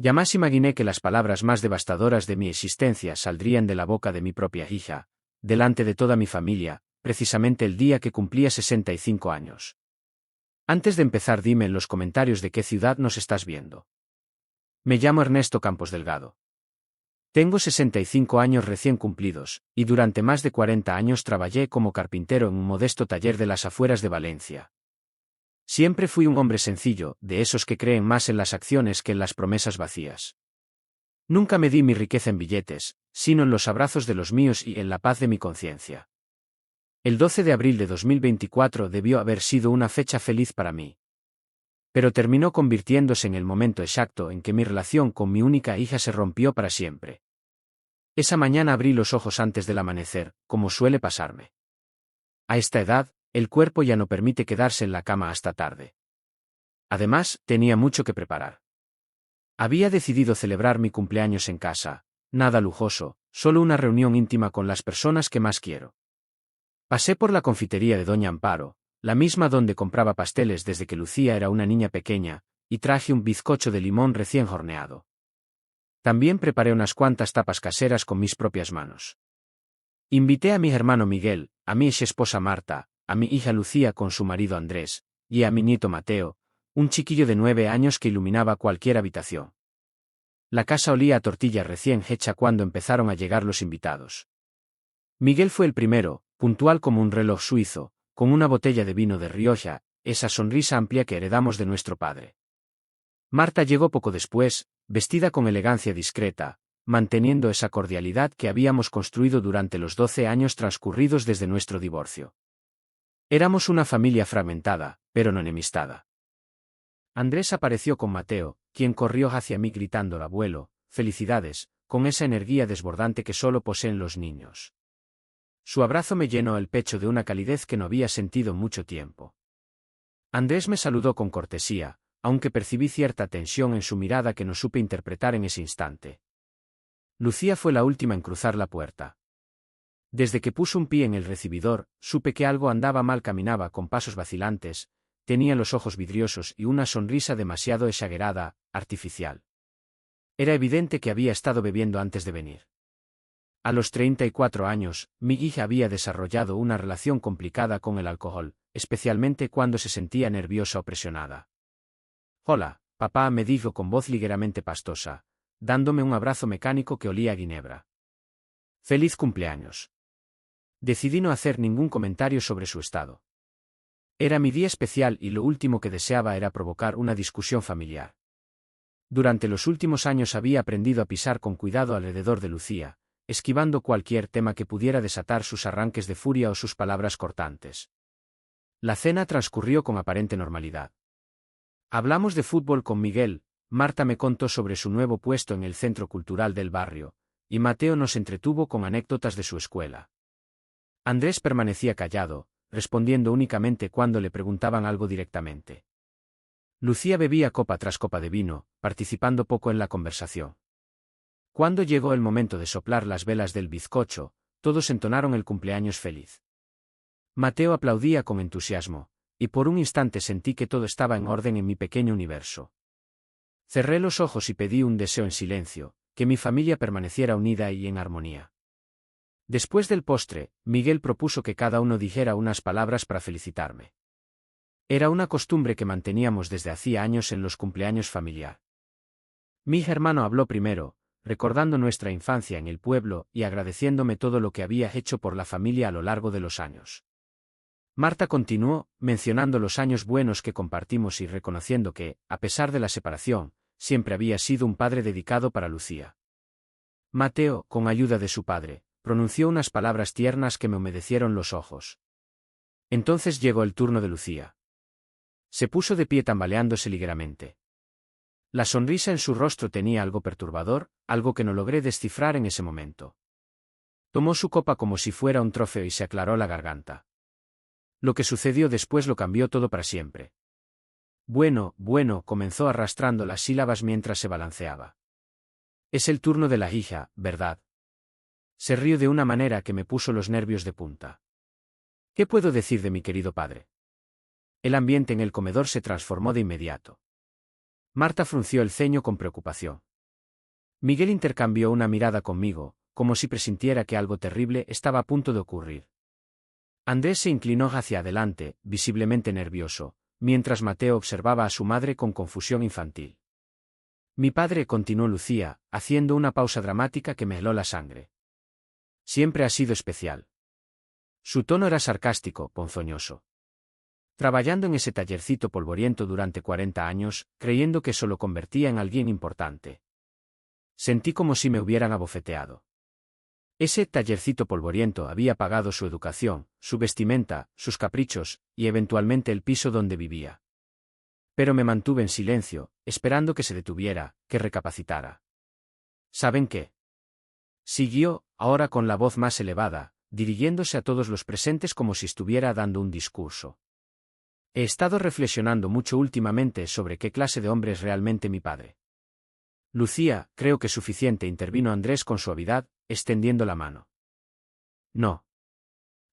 Jamás imaginé que las palabras más devastadoras de mi existencia saldrían de la boca de mi propia hija, delante de toda mi familia, precisamente el día que cumplía 65 años. Antes de empezar, dime en los comentarios de qué ciudad nos estás viendo. Me llamo Ernesto Campos Delgado. Tengo 65 años recién cumplidos, y durante más de 40 años trabajé como carpintero en un modesto taller de las afueras de Valencia. Siempre fui un hombre sencillo, de esos que creen más en las acciones que en las promesas vacías. Nunca me di mi riqueza en billetes, sino en los abrazos de los míos y en la paz de mi conciencia. El 12 de abril de 2024 debió haber sido una fecha feliz para mí. Pero terminó convirtiéndose en el momento exacto en que mi relación con mi única hija se rompió para siempre. Esa mañana abrí los ojos antes del amanecer, como suele pasarme. A esta edad, el cuerpo ya no permite quedarse en la cama hasta tarde. Además, tenía mucho que preparar. Había decidido celebrar mi cumpleaños en casa, nada lujoso, solo una reunión íntima con las personas que más quiero. Pasé por la confitería de Doña Amparo, la misma donde compraba pasteles desde que Lucía era una niña pequeña, y traje un bizcocho de limón recién horneado. También preparé unas cuantas tapas caseras con mis propias manos. Invité a mi hermano Miguel, a mi ex esposa Marta, a mi hija Lucía con su marido Andrés, y a mi nieto Mateo, un chiquillo de 9 años que iluminaba cualquier habitación. La casa olía a tortilla recién hecha cuando empezaron a llegar los invitados. Miguel fue el primero, puntual como un reloj suizo, con una botella de vino de Rioja, esa sonrisa amplia que heredamos de nuestro padre. Marta llegó poco después, vestida con elegancia discreta, manteniendo esa cordialidad que habíamos construido durante los 12 años transcurridos desde nuestro divorcio. Éramos una familia fragmentada, pero no enemistada. Andrés apareció con Mateo, quien corrió hacia mí gritando: «Abuelo, felicidades», con esa energía desbordante que solo poseen los niños. Su abrazo me llenó el pecho de una calidez que no había sentido en mucho tiempo. Andrés me saludó con cortesía, aunque percibí cierta tensión en su mirada que no supe interpretar en ese instante. Lucía fue la última en cruzar la puerta. Desde que puso un pie en el recibidor, supe que algo andaba mal. Caminaba con pasos vacilantes, tenía los ojos vidriosos y una sonrisa demasiado exagerada, artificial. Era evidente que había estado bebiendo antes de venir. A los 34 años, mi hija había desarrollado una relación complicada con el alcohol, especialmente cuando se sentía nerviosa o presionada. «Hola, papá», me dijo con voz ligeramente pastosa, dándome un abrazo mecánico que olía a ginebra. «Feliz cumpleaños». Decidí no hacer ningún comentario sobre su estado. Era mi día especial y lo último que deseaba era provocar una discusión familiar. Durante los últimos años había aprendido a pisar con cuidado alrededor de Lucía, esquivando cualquier tema que pudiera desatar sus arranques de furia o sus palabras cortantes. La cena transcurrió con aparente normalidad. Hablamos de fútbol con Miguel, Marta me contó sobre su nuevo puesto en el centro cultural del barrio, y Mateo nos entretuvo con anécdotas de su escuela. Andrés permanecía callado, respondiendo únicamente cuando le preguntaban algo directamente. Lucía bebía copa tras copa de vino, participando poco en la conversación. Cuando llegó el momento de soplar las velas del bizcocho, todos entonaron el cumpleaños feliz. Mateo aplaudía con entusiasmo, y por un instante sentí que todo estaba en orden en mi pequeño universo. Cerré los ojos y pedí un deseo en silencio, que mi familia permaneciera unida y en armonía. Después del postre, Miguel propuso que cada uno dijera unas palabras para felicitarme. Era una costumbre que manteníamos desde hacía años en los cumpleaños familiar. Mi hermano habló primero, recordando nuestra infancia en el pueblo y agradeciéndome todo lo que había hecho por la familia a lo largo de los años. Marta continuó, mencionando los años buenos que compartimos y reconociendo que, a pesar de la separación, siempre había sido un padre dedicado para Lucía. Mateo, con ayuda de su padre, pronunció unas palabras tiernas que me humedecieron los ojos. Entonces llegó el turno de Lucía. Se puso de pie tambaleándose ligeramente. La sonrisa en su rostro tenía algo perturbador, algo que no logré descifrar en ese momento. Tomó su copa como si fuera un trofeo y se aclaró la garganta. Lo que sucedió después lo cambió todo para siempre. Bueno, comenzó arrastrando las sílabas mientras se balanceaba. Es el turno de la hija, ¿verdad? Se rió de una manera que me puso los nervios de punta. ¿Qué puedo decir de mi querido padre? El ambiente en el comedor se transformó de inmediato. Marta frunció el ceño con preocupación. Miguel intercambió una mirada conmigo, como si presintiera que algo terrible estaba a punto de ocurrir. Andrés se inclinó hacia adelante, visiblemente nervioso, mientras Mateo observaba a su madre con confusión infantil. Mi padre, continuó Lucía, haciendo una pausa dramática que me heló la sangre. Siempre ha sido especial. Su tono era sarcástico, ponzoñoso. Trabajando en ese tallercito polvoriento durante 40 años, creyendo que eso lo convertía en alguien importante. Sentí como si me hubieran abofeteado. Ese tallercito polvoriento había pagado su educación, su vestimenta, sus caprichos, y eventualmente el piso donde vivía. Pero me mantuve en silencio, esperando que se detuviera, que recapacitara. ¿Saben qué? Siguió, ahora con la voz más elevada, dirigiéndose a todos los presentes como si estuviera dando un discurso. He estado reflexionando mucho últimamente sobre qué clase de hombre es realmente mi padre. Lucía, creo que es suficiente, intervino Andrés con suavidad, extendiendo la mano. No.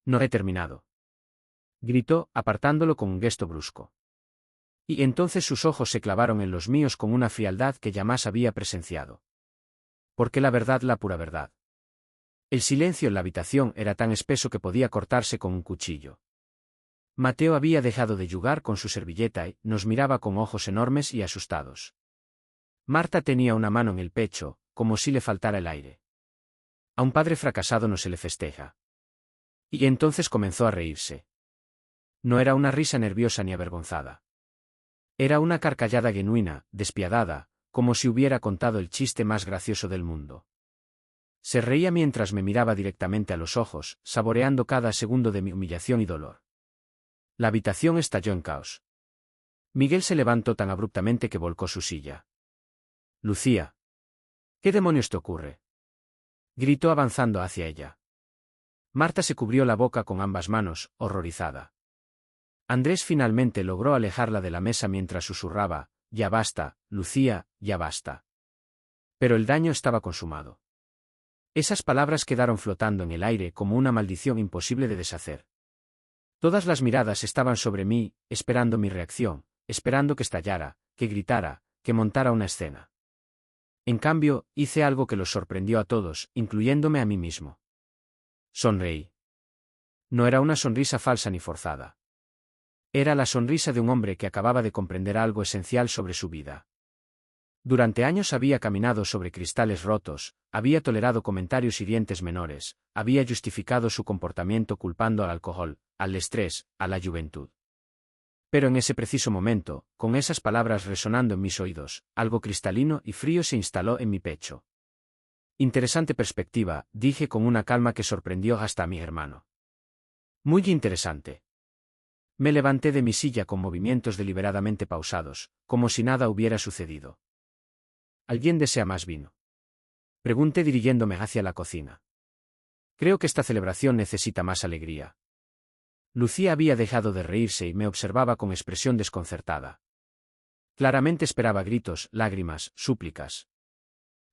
No he terminado. Gritó, apartándolo con un gesto brusco. Y entonces sus ojos se clavaron en los míos con una frialdad que jamás había presenciado. Porque la verdad, la pura verdad. El silencio en la habitación era tan espeso que podía cortarse con un cuchillo. Mateo había dejado de jugar con su servilleta y nos miraba con ojos enormes y asustados. Marta tenía una mano en el pecho, como si le faltara el aire. A un padre fracasado no se le festeja. Y entonces comenzó a reírse. No era una risa nerviosa ni avergonzada. Era una carcajada genuina, despiadada, como si hubiera contado el chiste más gracioso del mundo. Se reía mientras me miraba directamente a los ojos, saboreando cada segundo de mi humillación y dolor. La habitación estalló en caos. Miguel se levantó tan abruptamente que volcó su silla. Lucía. ¿Qué demonios te ocurre? Gritó avanzando hacia ella. Marta se cubrió la boca con ambas manos, horrorizada. Andrés finalmente logró alejarla de la mesa mientras susurraba, ya basta, Lucía, ya basta. Pero el daño estaba consumado. Esas palabras quedaron flotando en el aire como una maldición imposible de deshacer. Todas las miradas estaban sobre mí, esperando mi reacción, esperando que estallara, que gritara, que montara una escena. En cambio, hice algo que los sorprendió a todos, incluyéndome a mí mismo. Sonreí. No era una sonrisa falsa ni forzada. Era la sonrisa de un hombre que acababa de comprender algo esencial sobre su vida. Durante años había caminado sobre cristales rotos, había tolerado comentarios hirientes menores, había justificado su comportamiento culpando al alcohol, al estrés, a la juventud. Pero en ese preciso momento, con esas palabras resonando en mis oídos, algo cristalino y frío se instaló en mi pecho. Interesante perspectiva, dije con una calma que sorprendió hasta a mi hermano. Muy interesante. Me levanté de mi silla con movimientos deliberadamente pausados, como si nada hubiera sucedido. ¿Alguien desea más vino? Pregunté dirigiéndome hacia la cocina. Creo que esta celebración necesita más alegría. Lucía había dejado de reírse y me observaba con expresión desconcertada. Claramente esperaba gritos, lágrimas, súplicas.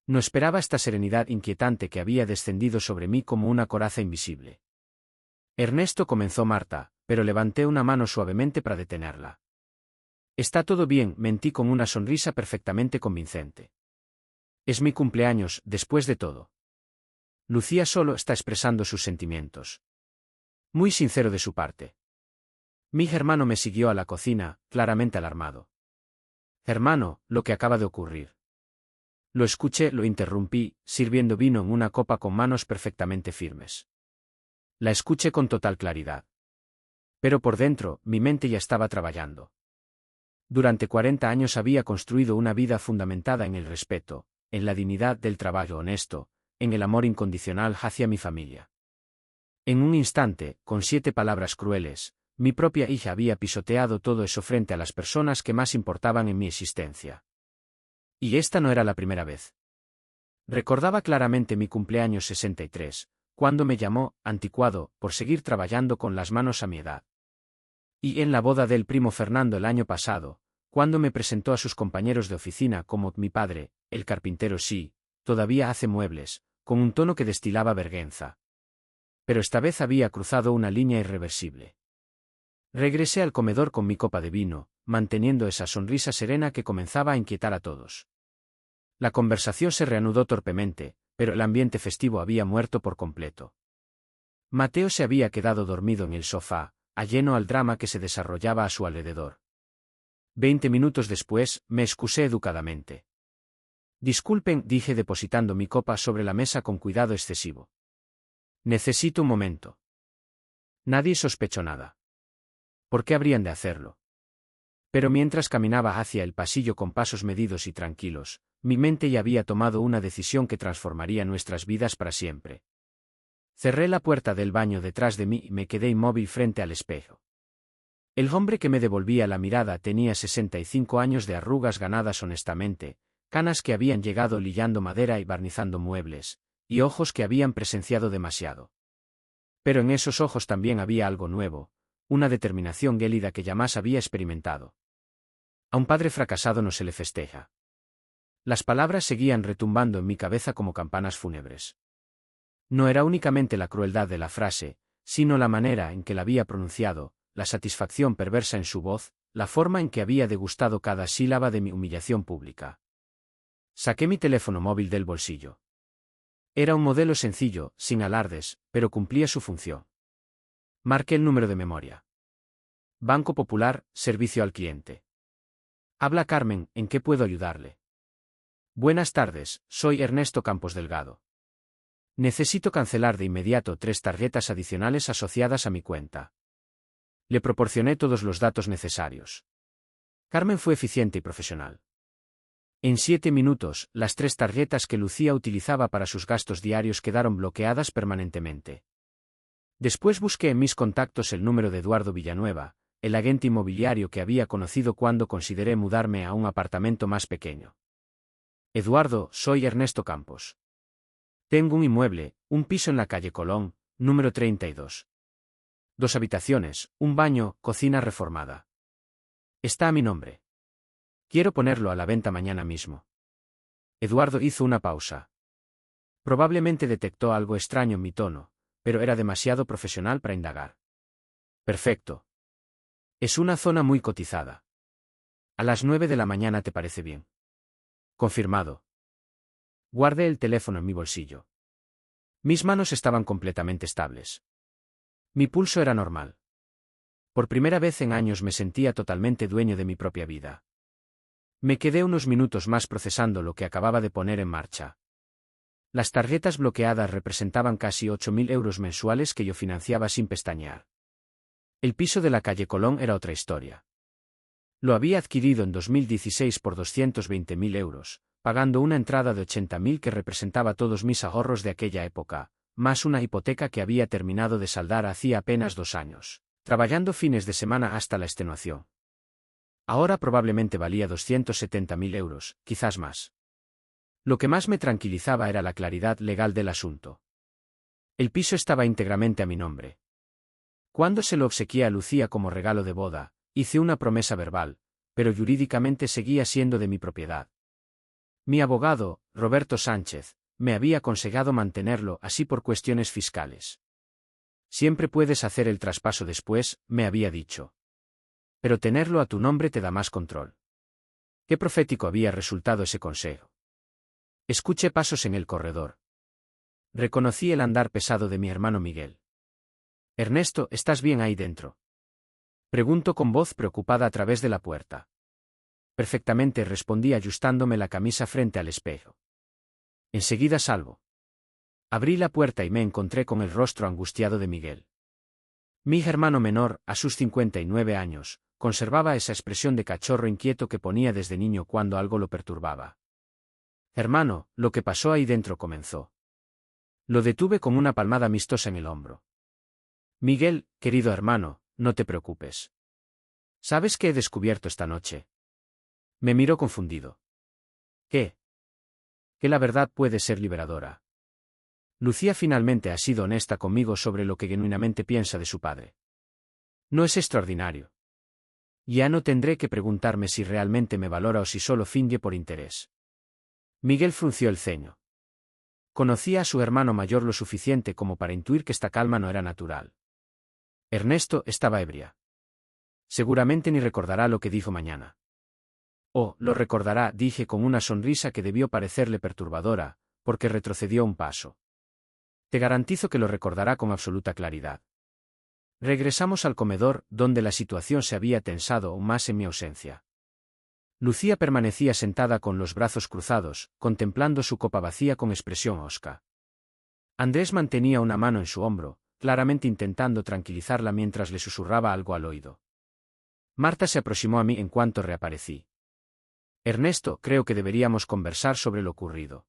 No esperaba esta serenidad inquietante que había descendido sobre mí como una coraza invisible. Ernesto, comenzó Marta, pero levanté una mano suavemente para detenerla. Está todo bien, mentí con una sonrisa perfectamente convincente. Es mi cumpleaños, después de todo. Lucía solo está expresando sus sentimientos. Muy sincero de su parte. Mi hermano me siguió a la cocina, claramente alarmado. Hermano, lo que acaba de ocurrir. Lo escuché, lo interrumpí, sirviendo vino en una copa con manos perfectamente firmes. La escuché con total claridad. Pero por dentro, mi mente ya estaba trabajando. Durante 40 años había construido una vida fundamentada en el respeto, en la dignidad del trabajo honesto, en el amor incondicional hacia mi familia. En un instante, con 7 palabras crueles, mi propia hija había pisoteado todo eso frente a las personas que más importaban en mi existencia. Y esta no era la primera vez. Recordaba claramente mi cumpleaños 63, cuando me llamó, anticuado, por seguir trabajando con las manos a mi edad. Y en la boda del primo Fernando el año pasado, cuando me presentó a sus compañeros de oficina como mi padre, el carpintero sí, todavía hace muebles, con un tono que destilaba vergüenza. Pero esta vez había cruzado una línea irreversible. Regresé al comedor con mi copa de vino, manteniendo esa sonrisa serena que comenzaba a inquietar a todos. La conversación se reanudó torpemente, pero el ambiente festivo había muerto por completo. Mateo se había quedado dormido en el sofá, ajeno al drama que se desarrollaba a su alrededor. 20 minutos después, me excusé educadamente. Disculpen, dije depositando mi copa sobre la mesa con cuidado excesivo. Necesito un momento. Nadie sospechó nada. ¿Por qué habrían de hacerlo? Pero mientras caminaba hacia el pasillo con pasos medidos y tranquilos, mi mente ya había tomado una decisión que transformaría nuestras vidas para siempre. Cerré la puerta del baño detrás de mí y me quedé inmóvil frente al espejo. El hombre que me devolvía la mirada tenía 65 años de arrugas ganadas honestamente, canas que habían llegado lillando madera y barnizando muebles, y ojos que habían presenciado demasiado. Pero en esos ojos también había algo nuevo, una determinación gélida que jamás había experimentado. A un padre fracasado no se le festeja. Las palabras seguían retumbando en mi cabeza como campanas fúnebres. No era únicamente la crueldad de la frase, sino la manera en que la había pronunciado, la satisfacción perversa en su voz, la forma en que había degustado cada sílaba de mi humillación pública. Saqué mi teléfono móvil del bolsillo. Era un modelo sencillo, sin alardes, pero cumplía su función. Marqué el número de memoria. Banco Popular, servicio al cliente. Habla Carmen, ¿en qué puedo ayudarle? Buenas tardes, soy Ernesto Campos Delgado. Necesito cancelar de inmediato 3 tarjetas adicionales asociadas a mi cuenta. Le proporcioné todos los datos necesarios. Carmen fue eficiente y profesional. En 7 minutos, las 3 tarjetas que Lucía utilizaba para sus gastos diarios quedaron bloqueadas permanentemente. Después busqué en mis contactos el número de Eduardo Villanueva, el agente inmobiliario que había conocido cuando consideré mudarme a un apartamento más pequeño. Eduardo, soy Ernesto Campos. Tengo un inmueble, un piso en la calle Colón, número 32. 2 habitaciones, un baño, cocina reformada. Está a mi nombre. Quiero ponerlo a la venta mañana mismo. Eduardo hizo una pausa. Probablemente detectó algo extraño en mi tono, pero era demasiado profesional para indagar. Perfecto. Es una zona muy cotizada. A las 9 de la mañana te parece bien. Confirmado. Guardé el teléfono en mi bolsillo. Mis manos estaban completamente estables. Mi pulso era normal. Por primera vez en años me sentía totalmente dueño de mi propia vida. Me quedé unos minutos más procesando lo que acababa de poner en marcha. Las tarjetas bloqueadas representaban casi 8.000 euros mensuales que yo financiaba sin pestañear. El piso de la calle Colón era otra historia. Lo había adquirido en 2016 por 220.000 euros, pagando una entrada de 80.000 que representaba todos mis ahorros de aquella época, más una hipoteca que había terminado de saldar hacía apenas 2 años, trabajando fines de semana hasta la extenuación. Ahora probablemente valía 270.000 euros, quizás más. Lo que más me tranquilizaba era la claridad legal del asunto. El piso estaba íntegramente a mi nombre. Cuando se lo obsequié a Lucía como regalo de boda, hice una promesa verbal, pero jurídicamente seguía siendo de mi propiedad. Mi abogado, Roberto Sánchez, me había aconsejado mantenerlo así por cuestiones fiscales. Siempre puedes hacer el traspaso después, me había dicho. Pero tenerlo a tu nombre te da más control. Qué profético había resultado ese consejo. Escuché pasos en el corredor. Reconocí el andar pesado de mi hermano Miguel. Ernesto, ¿estás bien ahí dentro? Preguntó con voz preocupada a través de la puerta. Perfectamente, respondí ajustándome la camisa frente al espejo. Enseguida salgo. Abrí la puerta y me encontré con el rostro angustiado de Miguel. Mi hermano menor, a sus 59 años, conservaba esa expresión de cachorro inquieto que ponía desde niño cuando algo lo perturbaba. Hermano, lo que pasó ahí dentro comenzó. Lo detuve con una palmada amistosa en el hombro. Miguel, querido hermano, no te preocupes. ¿Sabes qué he descubierto esta noche? Me miró confundido. ¿Qué? Que la verdad puede ser liberadora. Lucía finalmente ha sido honesta conmigo sobre lo que genuinamente piensa de su padre. ¿No es extraordinario? Ya no tendré que preguntarme si realmente me valora o si solo finge por interés. Miguel frunció el ceño. Conocía a su hermano mayor lo suficiente como para intuir que esta calma no era natural. Ernesto estaba ebria. Seguramente ni recordará lo que dijo mañana. Oh, lo recordará, dije con una sonrisa que debió parecerle perturbadora, porque retrocedió un paso. Te garantizo que lo recordará con absoluta claridad. Regresamos al comedor, donde la situación se había tensado aún más en mi ausencia. Lucía permanecía sentada con los brazos cruzados, contemplando su copa vacía con expresión hosca. Andrés mantenía una mano en su hombro, claramente intentando tranquilizarla mientras le susurraba algo al oído. Marta se aproximó a mí en cuanto reaparecí. Ernesto, creo que deberíamos conversar sobre lo ocurrido.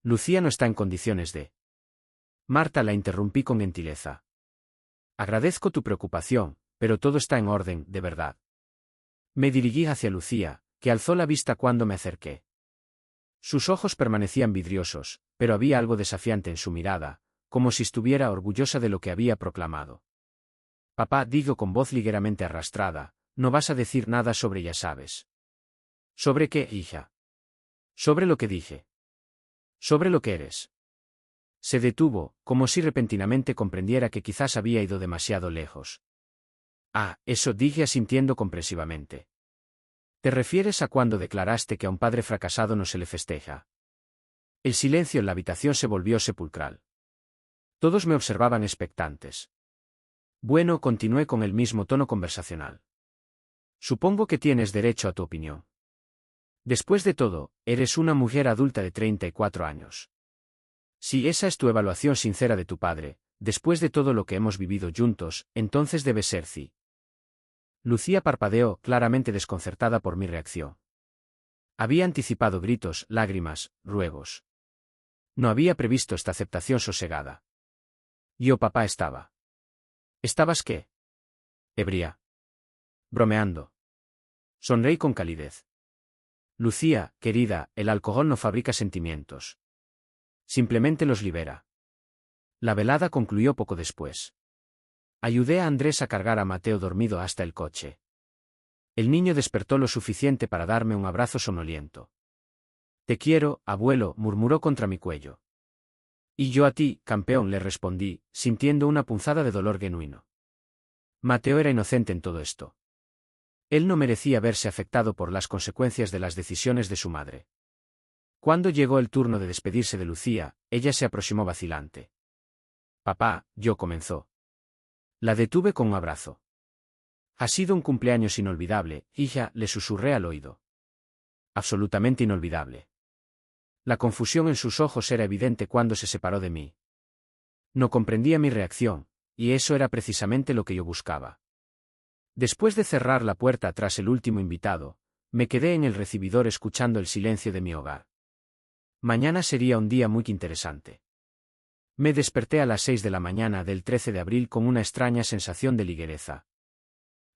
Lucía no está en condiciones de... Marta, la interrumpí con gentileza. Agradezco tu preocupación, pero todo está en orden, de verdad. Me dirigí hacia Lucía, que alzó la vista cuando me acerqué. Sus ojos permanecían vidriosos, pero había algo desafiante en su mirada, como si estuviera orgullosa de lo que había proclamado. Papá, digo con voz ligeramente arrastrada, no vas a decir nada sobre ya sabes. ¿Sobre qué, hija? Sobre lo que dije. Sobre lo que eres. Se detuvo, como si repentinamente comprendiera que quizás había ido demasiado lejos. Ah, eso, dije asintiendo comprensivamente. ¿Te refieres a cuando declaraste que a un padre fracasado no se le festeja? El silencio en la habitación se volvió sepulcral. Todos me observaban expectantes. Bueno, continué con el mismo tono conversacional. Supongo que tienes derecho a tu opinión. Después de todo, eres una mujer adulta de 34 años. Si esa es tu evaluación sincera de tu padre, después de todo lo que hemos vivido juntos, entonces debe ser sí. Lucía parpadeó, claramente desconcertada por mi reacción. Había anticipado gritos, lágrimas, ruegos. No había previsto esta aceptación sosegada. Yo, papá, estaba. ¿Estabas qué? Ebria. Bromeando. Sonreí con calidez. Lucía, querida, el alcohol no fabrica sentimientos. Simplemente los libera. La velada concluyó poco después. Ayudé a Andrés a cargar a Mateo dormido hasta el coche. El niño despertó lo suficiente para darme un abrazo sonoliento. Te quiero, abuelo, murmuró contra mi cuello. Y yo a ti, campeón, le respondí, sintiendo una punzada de dolor genuino. Mateo era inocente en todo esto. Él no merecía verse afectado por las consecuencias de las decisiones de su madre. Cuando llegó el turno de despedirse de Lucía, ella se aproximó vacilante. Papá, yo comenzó. La detuve con un abrazo. Ha sido un cumpleaños inolvidable, hija, le susurré al oído. Absolutamente inolvidable. La confusión en sus ojos era evidente cuando se separó de mí. No comprendía mi reacción, y eso era precisamente lo que yo buscaba. Después de cerrar la puerta tras el último invitado, me quedé en el recibidor escuchando el silencio de mi hogar. Mañana sería un día muy interesante. Me desperté a las 6 de la mañana del 13 de abril con una extraña sensación de ligereza.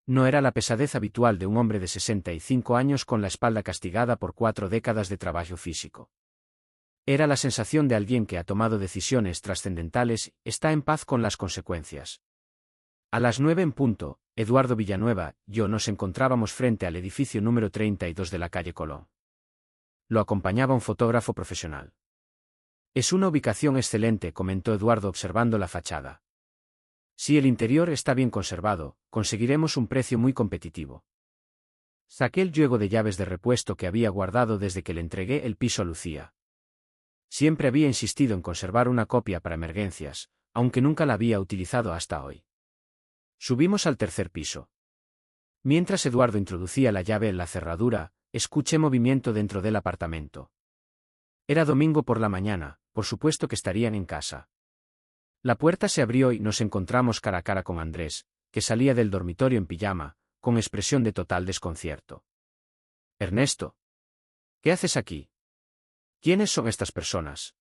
No era la pesadez habitual de un hombre de 65 años con la espalda castigada por 4 décadas de trabajo físico. Era la sensación de alguien que ha tomado decisiones trascendentales y está en paz con las consecuencias. A las 9 en punto, Eduardo Villanueva y yo nos encontrábamos frente al edificio número 32 de la calle Colón. Lo acompañaba un fotógrafo profesional. Es una ubicación excelente, comentó Eduardo observando la fachada. Si el interior está bien conservado, conseguiremos un precio muy competitivo. Saqué el juego de llaves de repuesto que había guardado desde que le entregué el piso a Lucía. Siempre había insistido en conservar una copia para emergencias, aunque nunca la había utilizado hasta hoy. Subimos al tercer piso. Mientras Eduardo introducía la llave en la cerradura, escuché movimiento dentro del apartamento. Era domingo por la mañana, por supuesto que estarían en casa. La puerta se abrió y nos encontramos cara a cara con Andrés, que salía del dormitorio en pijama, con expresión de total desconcierto. Ernesto. ¿Qué haces aquí? ¿Quiénes son estas personas?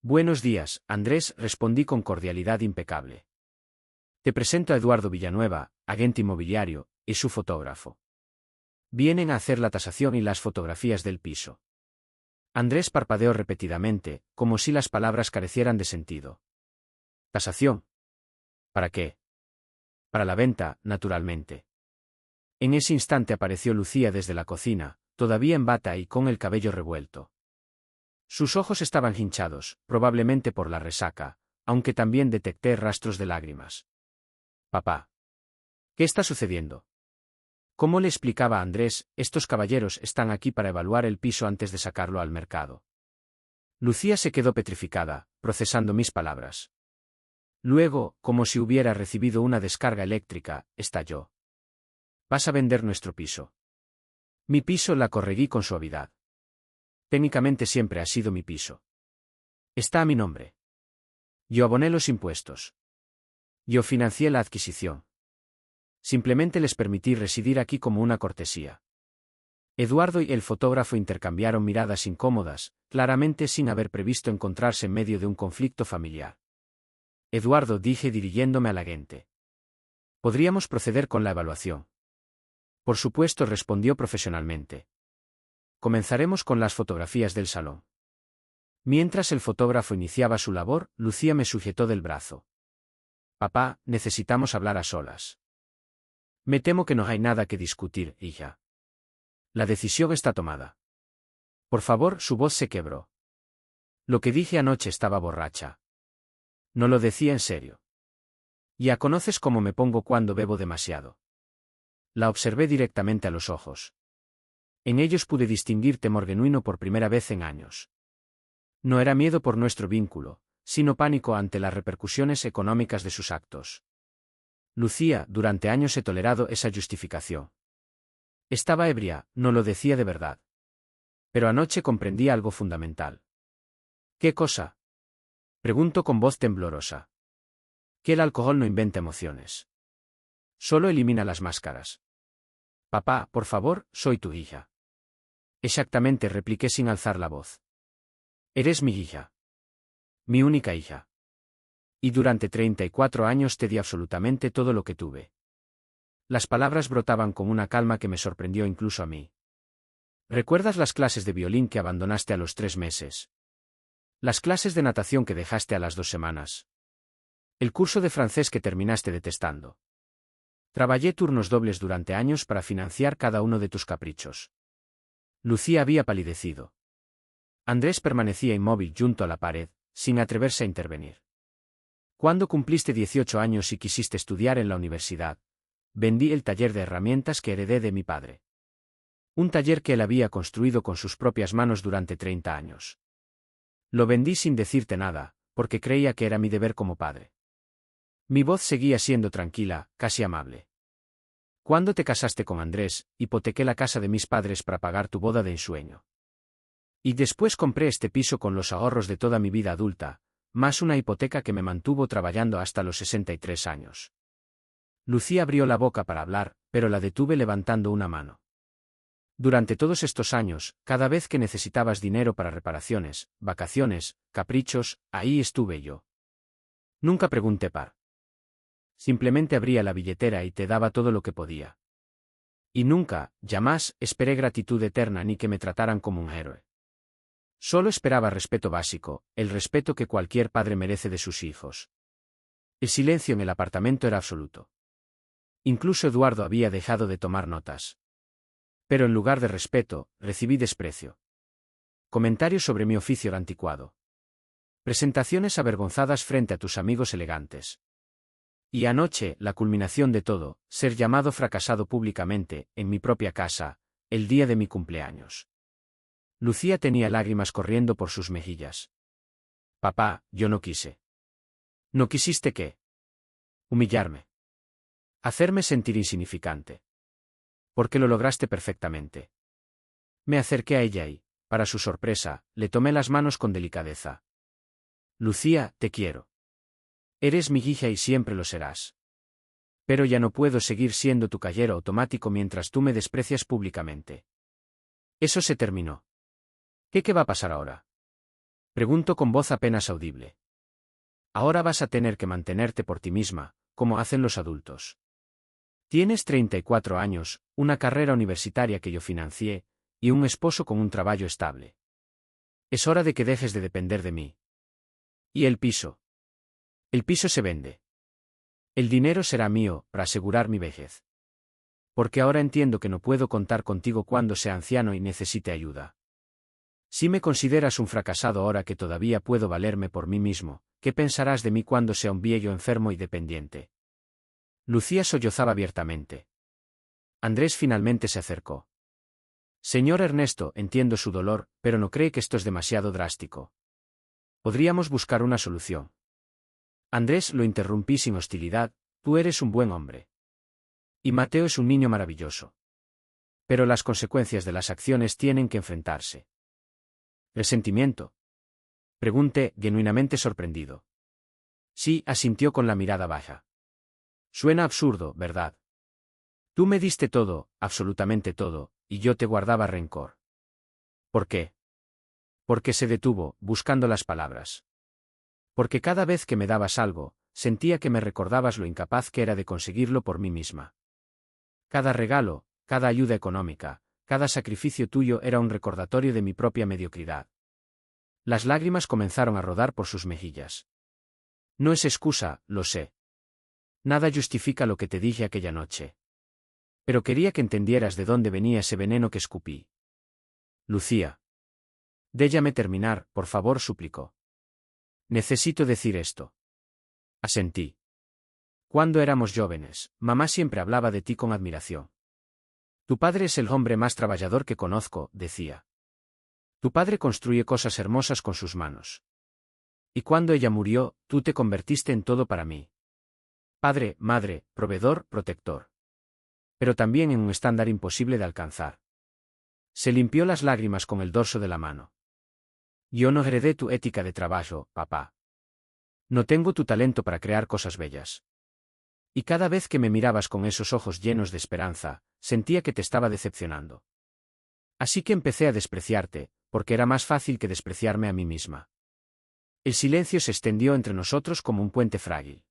Buenos días, Andrés, respondí con cordialidad impecable. Te presento a Eduardo Villanueva, agente inmobiliario, y su fotógrafo. Vienen a hacer la tasación y las fotografías del piso. Andrés parpadeó repetidamente, como si las palabras carecieran de sentido. ¿Tasación? ¿Para qué? Para la venta, naturalmente. En ese instante apareció Lucía desde la cocina, todavía en bata y con el cabello revuelto. Sus ojos estaban hinchados, probablemente por la resaca, aunque también detecté rastros de lágrimas. Papá. ¿Qué está sucediendo? ¿Cómo le explicaba a Andrés? Estos caballeros están aquí para evaluar el piso antes de sacarlo al mercado. Lucía se quedó petrificada, procesando mis palabras. Luego, como si hubiera recibido una descarga eléctrica, estalló. ¿Vas a vender nuestro piso? Mi piso, la corregí con suavidad. Técnicamente siempre ha sido mi piso. Está a mi nombre. Yo aboné los impuestos. Yo financié la adquisición. Simplemente les permití residir aquí como una cortesía. Eduardo y el fotógrafo intercambiaron miradas incómodas, claramente sin haber previsto encontrarse en medio de un conflicto familiar. Eduardo, dije dirigiéndome al agente. ¿Podríamos proceder con la evaluación? Por supuesto, respondió profesionalmente. Comenzaremos con las fotografías del salón. Mientras el fotógrafo iniciaba su labor, Lucía me sujetó del brazo. Papá, necesitamos hablar a solas. Me temo que no hay nada que discutir, hija. La decisión está tomada. Por favor, su voz se quebró. Lo que dije anoche estaba borracha. No lo decía en serio. Ya conoces cómo me pongo cuando bebo demasiado. La observé directamente a los ojos. En ellos pude distinguir temor genuino por primera vez en años. No era miedo por nuestro vínculo, sino pánico ante las repercusiones económicas de sus actos. Lucía, durante años he tolerado esa justificación. Estaba ebria, no lo decía de verdad. Pero anoche comprendí algo fundamental. ¿Qué cosa? Pregunto con voz temblorosa. Que el alcohol no inventa emociones. Solo elimina las máscaras. Papá, por favor, soy tu hija. Exactamente, repliqué sin alzar la voz. Eres mi hija. Mi única hija. Y durante 34 años te di absolutamente todo lo que tuve. Las palabras brotaban con una calma que me sorprendió incluso a mí. ¿Recuerdas las clases de violín que abandonaste a los 3 meses? Las clases de natación que dejaste a las 2 semanas. El curso de francés que terminaste detestando. Trabajé turnos dobles durante años para financiar cada uno de tus caprichos. Lucía había palidecido. Andrés permanecía inmóvil junto a la pared, sin atreverse a intervenir. Cuando cumpliste 18 años y quisiste estudiar en la universidad, vendí el taller de herramientas que heredé de mi padre. Un taller que él había construido con sus propias manos durante 30 años. Lo vendí sin decirte nada, porque creía que era mi deber como padre. Mi voz seguía siendo tranquila, casi amable. Cuando te casaste con Andrés, hipotequé la casa de mis padres para pagar tu boda de ensueño. Y después compré este piso con los ahorros de toda mi vida adulta, más una hipoteca que me mantuvo trabajando hasta los 63 años. Lucía abrió la boca para hablar, pero la detuve levantando una mano. Durante todos estos años, cada vez que necesitabas dinero para reparaciones, vacaciones, caprichos, ahí estuve yo. Nunca pregunté par. Simplemente abría la billetera y te daba todo lo que podía. Y nunca, jamás, esperé gratitud eterna ni que me trataran como un héroe. Solo esperaba respeto básico, el respeto que cualquier padre merece de sus hijos. El silencio en el apartamento era absoluto. Incluso Eduardo había dejado de tomar notas. Pero en lugar de respeto, recibí desprecio. Comentarios sobre mi oficio anticuado. Presentaciones avergonzadas frente a tus amigos elegantes. Y anoche, la culminación de todo, ser llamado fracasado públicamente, en mi propia casa, el día de mi cumpleaños. Lucía tenía lágrimas corriendo por sus mejillas. Papá, yo no quise. ¿No quisiste qué? Humillarme. Hacerme sentir insignificante. Porque lo lograste perfectamente. Me acerqué a ella y, para su sorpresa, le tomé las manos con delicadeza. Lucía, te quiero. Eres mi hija y siempre lo serás. Pero ya no puedo seguir siendo tu cajero automático mientras tú me desprecias públicamente. Eso se terminó. ¿Qué va a pasar ahora? Pregunto con voz apenas audible. Ahora vas a tener que mantenerte por ti misma, como hacen los adultos. Tienes 34 años, una carrera universitaria que yo financié, y un esposo con un trabajo estable. Es hora de que dejes de depender de mí. ¿Y el piso? El piso se vende. El dinero será mío, para asegurar mi vejez. Porque ahora entiendo que no puedo contar contigo cuando sea anciano y necesite ayuda. Si me consideras un fracasado ahora que todavía puedo valerme por mí mismo, ¿qué pensarás de mí cuando sea un viejo enfermo y dependiente? Lucía sollozaba abiertamente. Andrés finalmente se acercó. Señor Ernesto, entiendo su dolor, pero ¿no cree que esto es demasiado drástico? Podríamos buscar una solución. Andrés, lo interrumpí sin hostilidad, tú eres un buen hombre. Y Mateo es un niño maravilloso. Pero las consecuencias de las acciones tienen que enfrentarse. ¿El sentimiento? Pregunté, genuinamente sorprendido. Sí, asintió con la mirada baja. Suena absurdo, ¿verdad? Tú me diste todo, absolutamente todo, y yo te guardaba rencor. ¿Por qué? Porque se detuvo, buscando las palabras. Porque cada vez que me dabas algo, sentía que me recordabas lo incapaz que era de conseguirlo por mí misma. Cada regalo, cada ayuda económica, cada sacrificio tuyo era un recordatorio de mi propia mediocridad. Las lágrimas comenzaron a rodar por sus mejillas. No es excusa, lo sé. Nada justifica lo que te dije aquella noche. Pero quería que entendieras de dónde venía ese veneno que escupí. Lucía. Déjame terminar, por favor, suplicó. Necesito decir esto. Asentí. Cuando éramos jóvenes, mamá siempre hablaba de ti con admiración. Tu padre es el hombre más trabajador que conozco, decía. Tu padre construye cosas hermosas con sus manos. Y cuando ella murió, tú te convertiste en todo para mí. Padre, madre, proveedor, protector. Pero también en un estándar imposible de alcanzar. Se limpió las lágrimas con el dorso de la mano. Yo no heredé tu ética de trabajo, papá. No tengo tu talento para crear cosas bellas. Y cada vez que me mirabas con esos ojos llenos de esperanza, sentía que te estaba decepcionando. Así que empecé a despreciarte, porque era más fácil que despreciarme a mí misma. El silencio se extendió entre nosotros como un puente frágil.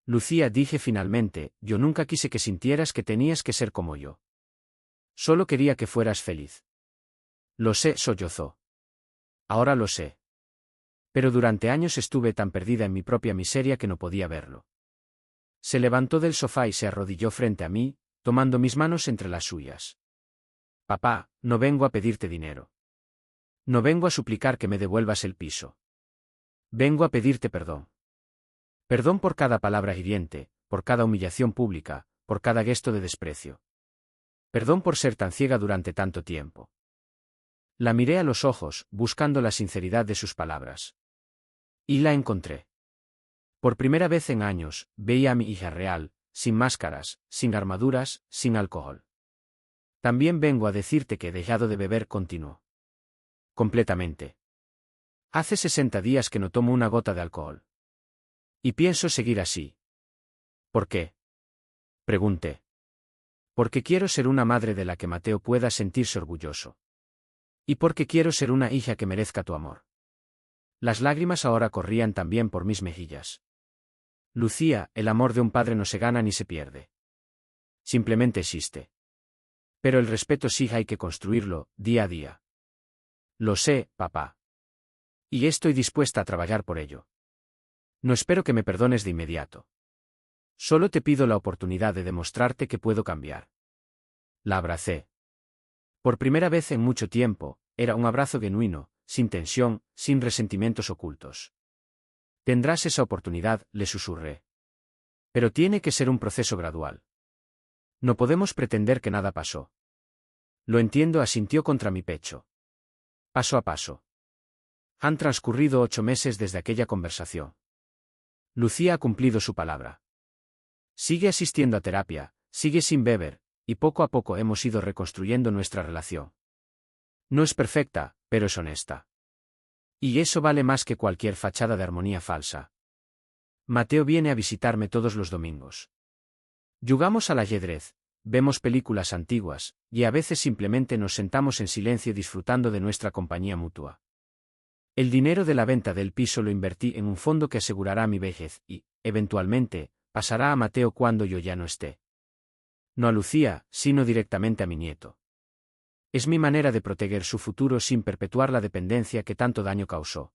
Lucía, dije finalmente, yo nunca quise que sintieras que tenías que ser como yo. Solo quería que fueras feliz. Lo sé, sollozó. Ahora lo sé. Pero durante años estuve tan perdida en mi propia miseria que no podía verlo. Se levantó del sofá y se arrodilló frente a mí, tomando mis manos entre las suyas. Papá, no vengo a pedirte dinero. No vengo a suplicar que me devuelvas el piso. Vengo a pedirte perdón. Perdón por cada palabra hiriente, por cada humillación pública, por cada gesto de desprecio. Perdón por ser tan ciega durante tanto tiempo. La miré a los ojos, buscando la sinceridad de sus palabras. Y la encontré. Por primera vez en años, veía a mi hija real, sin máscaras, sin armaduras, sin alcohol. También vengo a decirte que he dejado de beber, continuó. Completamente. Hace 60 días que no tomo una gota de alcohol. Y pienso seguir así. ¿Por qué? Pregunté. Porque quiero ser una madre de la que Mateo pueda sentirse orgulloso. Y porque quiero ser una hija que merezca tu amor. Las lágrimas ahora corrían también por mis mejillas. Lucía, el amor de un padre no se gana ni se pierde. Simplemente existe. Pero el respeto sí hay que construirlo, día a día. Lo sé, papá. Y estoy dispuesta a trabajar por ello. No espero que me perdones de inmediato. Solo te pido la oportunidad de demostrarte que puedo cambiar. La abracé. Por primera vez en mucho tiempo, era un abrazo genuino, sin tensión, sin resentimientos ocultos. Tendrás esa oportunidad, le susurré. Pero tiene que ser un proceso gradual. No podemos pretender que nada pasó. Lo entiendo, asintió contra mi pecho. Paso a paso. Han transcurrido 8 meses desde aquella conversación. Lucía ha cumplido su palabra. Sigue asistiendo a terapia, sigue sin beber, y poco a poco hemos ido reconstruyendo nuestra relación. No es perfecta, pero es honesta. Y eso vale más que cualquier fachada de armonía falsa. Mateo viene a visitarme todos los domingos. Jugamos al ajedrez, vemos películas antiguas, y a veces simplemente nos sentamos en silencio disfrutando de nuestra compañía mutua. El dinero de la venta del piso lo invertí en un fondo que asegurará mi vejez y, eventualmente, pasará a Mateo cuando yo ya no esté. No a Lucía, sino directamente a mi nieto. Es mi manera de proteger su futuro sin perpetuar la dependencia que tanto daño causó.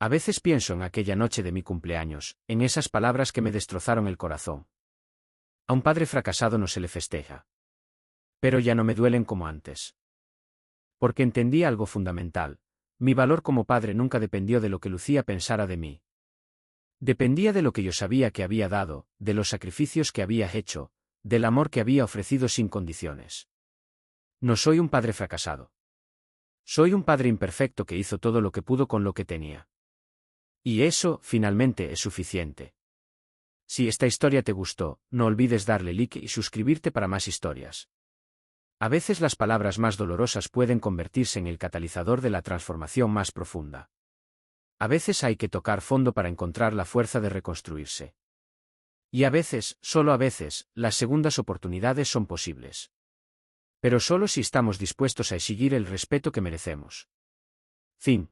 A veces pienso en aquella noche de mi cumpleaños, en esas palabras que me destrozaron el corazón. A un padre fracasado no se le festeja. Pero ya no me duelen como antes. Porque entendí algo fundamental. Mi valor como padre nunca dependió de lo que Lucía pensara de mí. Dependía de lo que yo sabía que había dado, de los sacrificios que había hecho, del amor que había ofrecido sin condiciones. No soy un padre fracasado. Soy un padre imperfecto que hizo todo lo que pudo con lo que tenía. Y eso, finalmente, es suficiente. Si esta historia te gustó, no olvides darle like y suscribirte para más historias. A veces las palabras más dolorosas pueden convertirse en el catalizador de la transformación más profunda. A veces hay que tocar fondo para encontrar la fuerza de reconstruirse. Y a veces, solo a veces, las segundas oportunidades son posibles. Pero solo si estamos dispuestos a exigir el respeto que merecemos. Fin.